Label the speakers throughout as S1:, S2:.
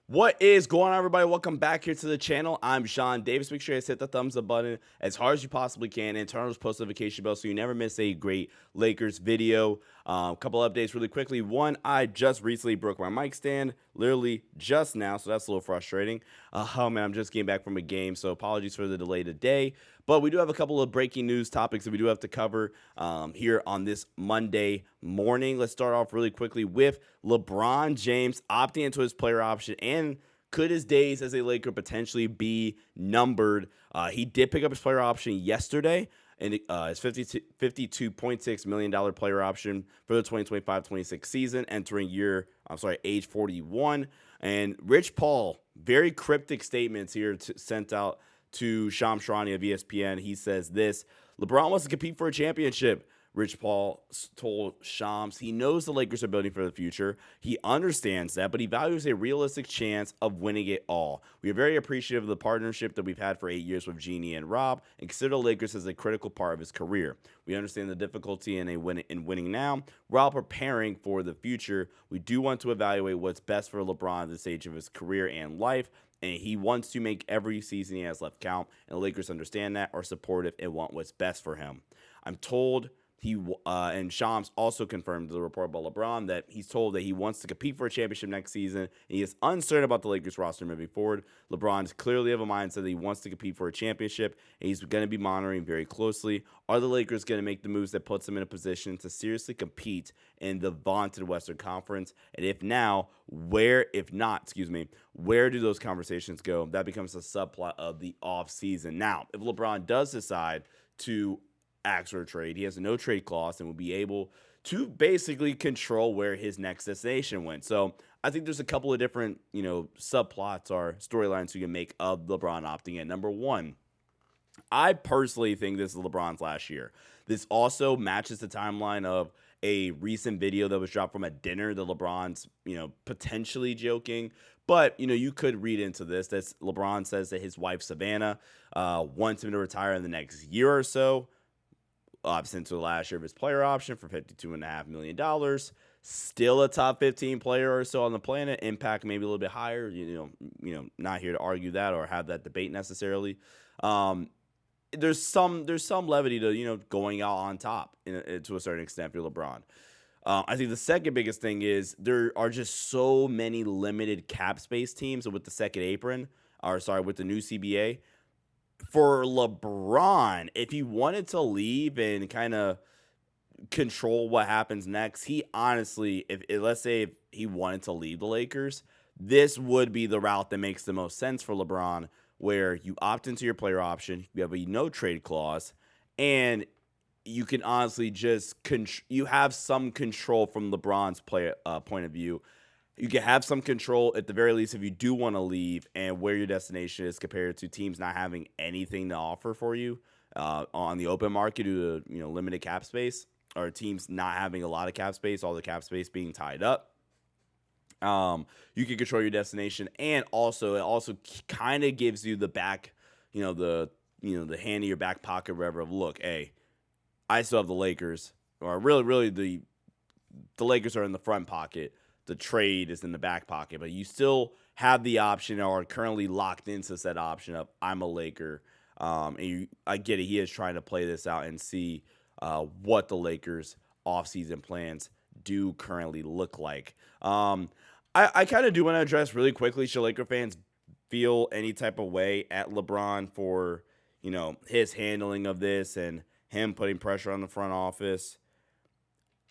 S1: What is going on, everybody? Welcome back here to the channel. I'm Sean Davis. Make sure you guys hit the thumbs up button as hard as you possibly can and turn on those post notification bell so you never miss a great Lakers video. A couple updates really quickly. One, I just recently broke my mic stand, literally just now, so that's a little frustrating. Oh man, I'm just getting back from a game, so apologies for the delay today. But we do have a couple of breaking news topics that we do have to cover here on this Monday morning. Let's start off really quickly with LeBron James opting into his player option, and could his days as a Laker potentially be numbered? He did pick up his player option yesterday, and his $52.6 million player option for the 2025-26 season, entering age 41. And Rich Paul, very cryptic statements here sent out to Shams Charania of ESPN. He says this: LeBron wants to compete for a championship. Rich Paul told Shams he knows the Lakers are building for the future. He understands that, but he values a realistic chance of winning it all. We are very appreciative of the partnership that we've had for 8 years with Jeannie and Rob, and consider the Lakers as a critical part of his career. We understand the difficulty in winning now, while preparing for the future. We do want to evaluate what's best for LeBron at this stage of his career and life, and he wants to make every season he has left count, and the Lakers understand that, are supportive, and want what's best for him. I'm told and Shams also confirmed to the report about LeBron that he's told that he wants to compete for a championship next season, and he is uncertain about the Lakers roster moving forward. LeBron is clearly of a mindset that he wants to compete for a championship, and he's going to be monitoring very closely. Are the Lakers going to make the moves that puts them in a position to seriously compete in the vaunted Western Conference? And if not, where do those conversations go? That becomes a subplot of the offseason. Now, if LeBron does decide to ask for a trade, he has a no trade clause and will be able to basically control where his next destination went. So I think there's a couple of different, subplots or storylines you can make of LeBron opting in. Number one, I personally think this is LeBron's last year. This also matches the timeline of a recent video that was dropped from a dinner that LeBron's, potentially joking. But, you could read into this that LeBron says that his wife, Savannah, wants him to retire in the next year or so. Since the last year of his player option for $52.5 million. Still a top 15 player or so on the planet. Impact maybe a little bit higher. Not here to argue that or have that debate necessarily. There's some levity to going out on top to a certain extent for LeBron. I think the second biggest thing is there are just so many limited cap space teams with the second apron, with the new CBA. For LeBron, if he wanted to leave and kind of control what happens next, he honestly, let's say if he wanted to leave the Lakers, this would be the route that makes the most sense for LeBron, where you opt into your player option, you have a no trade clause, and you can honestly just you have some control from LeBron's point of view. You can have some control at the very least if you do want to leave and where your destination is, compared to teams not having anything to offer for you on the open market due to limited cap space, or teams not having a lot of cap space, all the cap space being tied up. You can control your destination, and also it kind of gives you the back, the hand in your back pocket, wherever, of look, hey, I still have the Lakers, or really the Lakers are in the front pocket. The trade is in the back pocket, but you still have the option, or are currently locked into said option of I'm a Laker. I get it. He is trying to play this out and see what the Lakers' offseason plans do currently look like. I kind of do want to address really quickly, should Laker fans feel any type of way at LeBron for, his handling of this and him putting pressure on the front office?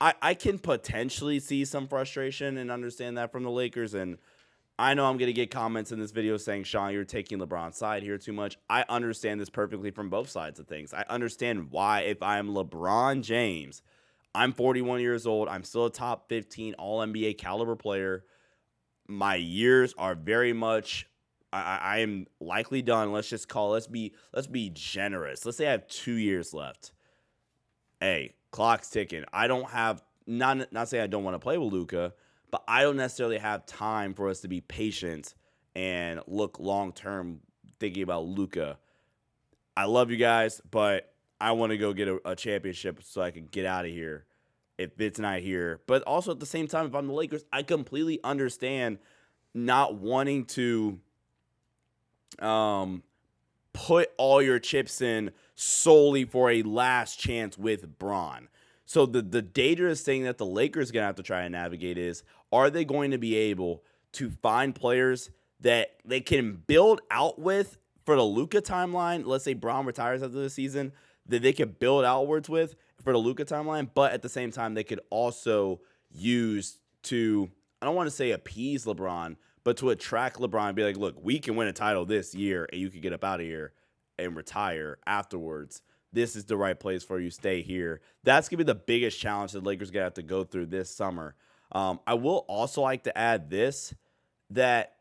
S1: I can potentially see some frustration and understand that from the Lakers, and I know I'm going to get comments in this video saying, Sean, you're taking LeBron's side here too much. I understand this perfectly from both sides of things. I understand why, if I am LeBron James, I'm 41 years old, I'm still a top 15 All-NBA caliber player. My years are very much, I am likely done. Let's be generous. Let's say I have 2 years left. Hey, clock's ticking. I don't have, not saying I don't want to play with Luka, but I don't necessarily have time for us to be patient and look long term thinking about Luka. I love you guys, but I want to go get a championship so I can get out of here if it's not here. But also at the same time, if I'm the Lakers, I completely understand not wanting to put all your chips in solely for a last chance with Bron. So the dangerous thing that the Lakers are going to have to try and navigate is, are they going to be able to find players that they can build out with for the Luka timeline? Let's say Bron retires after the season, that they could build outwards with for the Luka timeline, but at the same time, they could also use to, I don't want to say appease LeBron, but to attract LeBron and be like, look, we can win a title this year and you can get up out of here and retire afterwards. This is the right place for you. Stay here. That's going to be the biggest challenge the Lakers going to have to go through this summer. I will also like to add this, that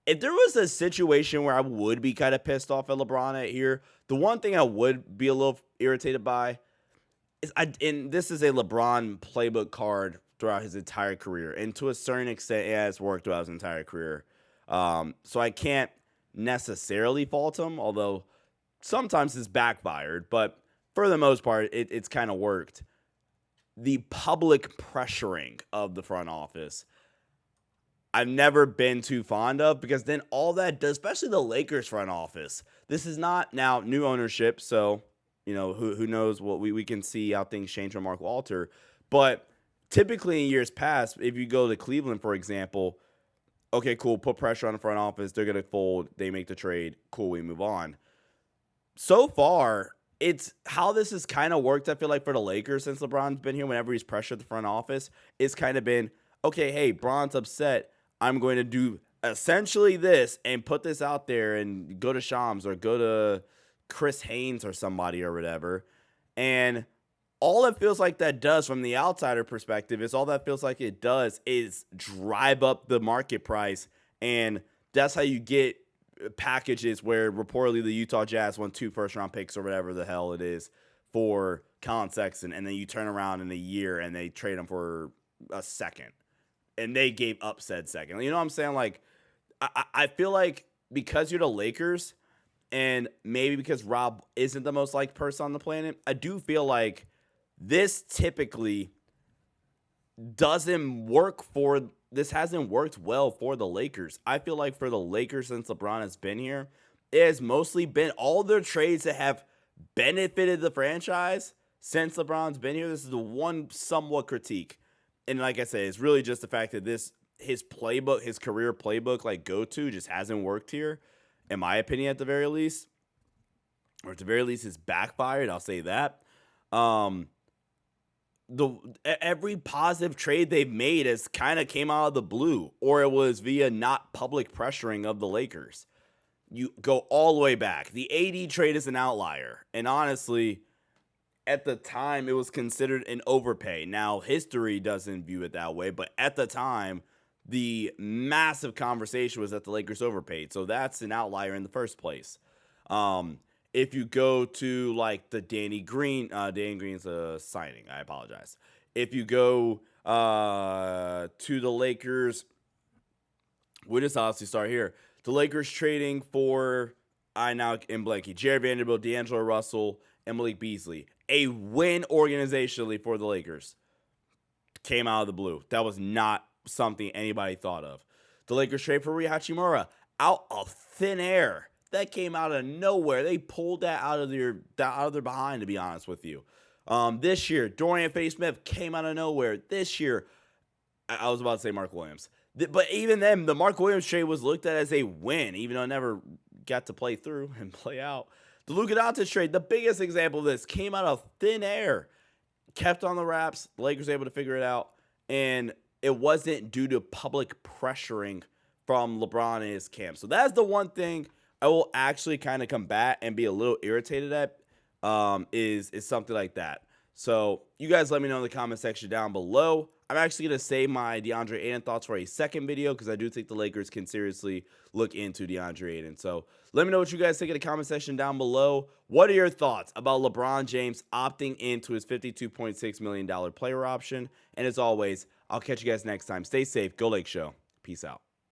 S1: if there was a situation where I would be kind of pissed off at LeBron at here, the one thing I would be a little irritated by is, and this is a LeBron playbook card throughout his entire career, and to a certain extent, it has worked throughout his entire career. So I can't necessarily fault him, although sometimes it's backfired, but for the most part, it's kind of worked. The public pressuring of the front office, I've never been too fond of, because then all that does, especially the Lakers front office, this is not now new ownership, so who knows what we can see how things change from Mark Walter, but typically in years past, if you go to Cleveland, for example, okay, cool, put pressure on the front office, they're going to fold, they make the trade, cool, we move on. So far, it's how this has kind of worked, I feel like, for the Lakers since LeBron's been here. Whenever he's pressured the front office, it's kind of been, okay, hey, Bron's upset, I'm going to do essentially this and put this out there and go to Shams or go to Chris Haynes or somebody or whatever. And all it feels like that does from the outsider perspective is, all that feels like it does is drive up the market price. And that's how you get packages where reportedly the Utah Jazz won 2 first-round picks or whatever the hell it is for Colin Sexton, and then you turn around in a year and they trade him for a second, and they gave up said second. You know what I'm saying? Like, I feel like because you're the Lakers, and maybe because Rob isn't the most liked person on the planet, I do feel like this typically hasn't worked well for the Lakers. I feel like for the Lakers, since LeBron has been here, it has mostly been all their trades that have benefited the franchise since LeBron's been here. This is the one somewhat critique. And like I said, it's really just the fact that his playbook, his career playbook, like go-to, just hasn't worked here, in my opinion, at the very least. Or at the very least, it's backfired. I'll say that. Every positive trade they've made has kind of came out of the blue, or it was via not public pressuring of the Lakers. You go all the way back. The AD trade is an outlier, and honestly, at the time, it was considered an overpay. Now, history doesn't view it that way, but at the time, the massive conversation was that the Lakers overpaid, so that's an outlier in the first place. If you go to like the Danny Green's a signing. I apologize. If you go to the Lakers, we'll just honestly start here. The Lakers trading for, I now am blanking, Jared Vanderbilt, D'Angelo Russell, and Malik Beasley. A win organizationally for the Lakers. Came out of the blue. That was not something anybody thought of. The Lakers trade for Rui Hachimura out of thin air. That came out of nowhere. They pulled that out of their behind, to be honest with you. This year, Dorian Finney-Smith came out of nowhere. This year, I was about to say Mark Williams. But even then, the Mark Williams trade was looked at as a win, even though it never got to play through and play out. The Luka Doncic trade, the biggest example of this, came out of thin air. Kept on the wraps. The Lakers were able to figure it out. And it wasn't due to public pressuring from LeBron and his camp. So that's the one thing I will actually kind of combat and be a little irritated at, is something like that. So you guys let me know in the comment section down below. I'm actually going to save my DeAndre Ayton thoughts for a second video, because I do think the Lakers can seriously look into DeAndre Ayton. So let me know what you guys think in the comment section down below. What are your thoughts about LeBron James opting into his $52.6 million player option? And as always, I'll catch you guys next time. Stay safe. Go Lake Show. Peace out.